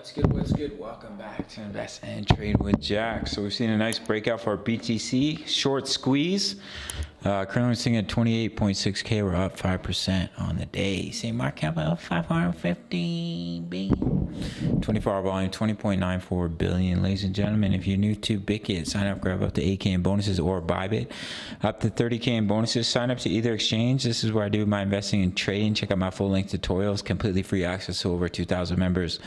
What's good? What's good? Welcome back to Invest and Trade with Jack. So we've seen a nice breakout for our BTC short squeeze. Currently sitting at 28.6K. We're up 5% on the day. Same market cap up 550 billion. 24-hour volume 20.94 billion. Ladies and gentlemen, if you're new to Bitkit, sign up, grab up to 8K in bonuses, or Bybit up to 30K in bonuses. Sign up to either exchange. This is where I do my investing and trading. Check out my full length tutorials. Completely free access to over 2,000 members.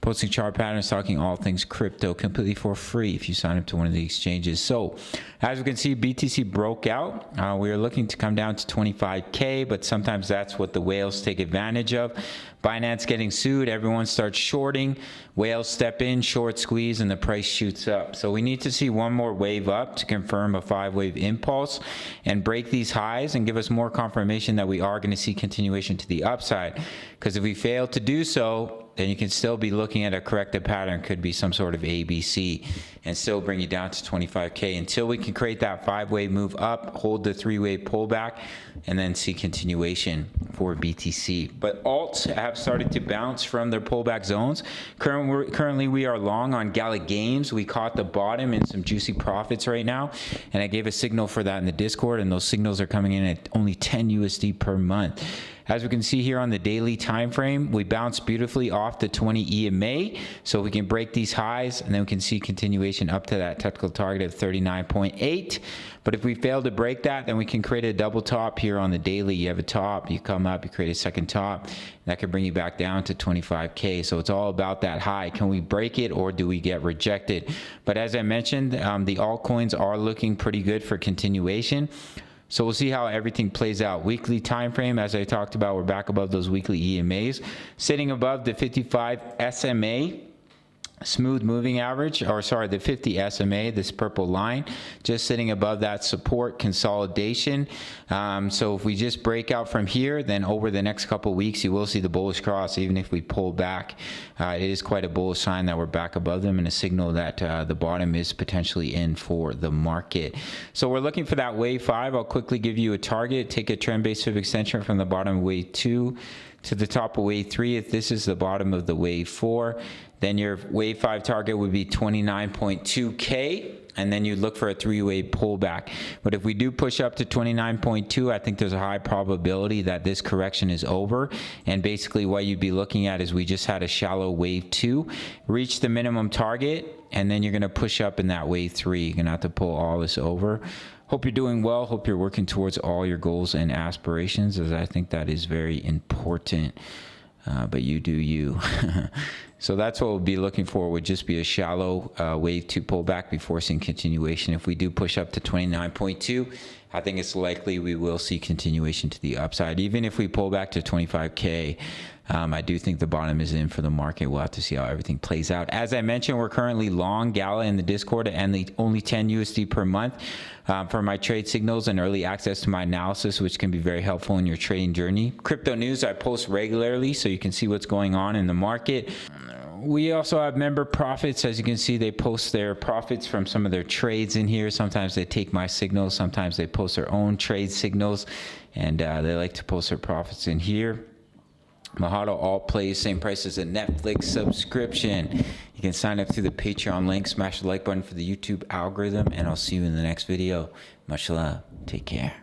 Posting chart patterns, talking all things crypto completely for free if you sign up to one of the exchanges. So as we can see, BTC broke out. We are looking to come down to 25K, but sometimes that's what the whales take advantage of. Binance getting sued, everyone starts shorting, whales step in, short squeeze, and the price shoots up. So we need to see one more wave up to confirm a 5-wave impulse and break these highs and give us more confirmation that we are going to see continuation to the upside. Because if we fail to do so, then you can still be looking at a corrective pattern, could be some sort of ABC, and still bring you down to 25K until we can create that 5-wave move up, hold the 3-wave pullback, and then see continuation for BTC. But alts have started to bounce from their pullback zones. Currently we are long on Gala Games. We caught the bottom in some juicy profits right now, and I gave a signal for that in the Discord, and those signals are coming in at only 10 USD per month. As we can see here on the daily time frame, we bounced beautifully off the 20 EMA, so we can break these highs, and then we can see continuation up to that technical target of 39.8. But if we fail to break that, then we can create a double top here on the daily. You have a top, you come up, you create a second top, that can bring you back down to 25K. So it's all about that high. Can we break it, or do we get rejected? But as I mentioned, the altcoins are looking pretty good for continuation. So we'll see how everything plays out. Weekly time frame, as I talked about, we're back above those weekly EMAs, sitting above the 55 SMA, smooth moving average, or sorry, the 50 SMA, this purple line, just sitting above that support consolidation. So if we just break out from here, then over the next couple of weeks, you will see the bullish cross. Even if we pull back, it is quite a bullish sign that we're back above them, and a signal that the bottom is potentially in for the market. So we're looking for that wave 5. I'll quickly give you a target. Take a trend-based pivot extension from the bottom of wave 2 to the top of wave 3. If this is the bottom of the wave 4, then your wave 5 target would be 29.2K, and then you look for a 3-wave pullback. But if we do push up to 29.2, I think there's a high probability that this correction is over, and basically what you'd be looking at is we just had a shallow wave 2 reach the minimum target, and then you're going to push up in that wave 3. You're going to have to pull all this over. Hope you're doing well. Hope you're working towards all your goals and aspirations, as I think that is very important. But you do you. So that's what we'll be looking for, would just be a shallow wave 2 pullback before seeing continuation. If we do push up to 29.2, I think it's likely we will see continuation to the upside. Even if we pull back to 25K, I do think the bottom is in for the market. We'll have to see how everything plays out. As I mentioned, we're currently long Gala in the Discord, and only 10 USD per month for my trade signals and early access to my analysis, which can be very helpful in your trading journey. Crypto news I post regularly, so you can see what's going on in the market. We also have member profits. As you can see, they post their profits from some of their trades in here. Sometimes they take my signals, sometimes they post their own trade signals, and they like to post their profits in here. Mahalo Alt plays same price as a Netflix subscription. You can sign up through the Patreon link, smash the like button for the YouTube algorithm, and I'll see you in the next video. Much love. Take care.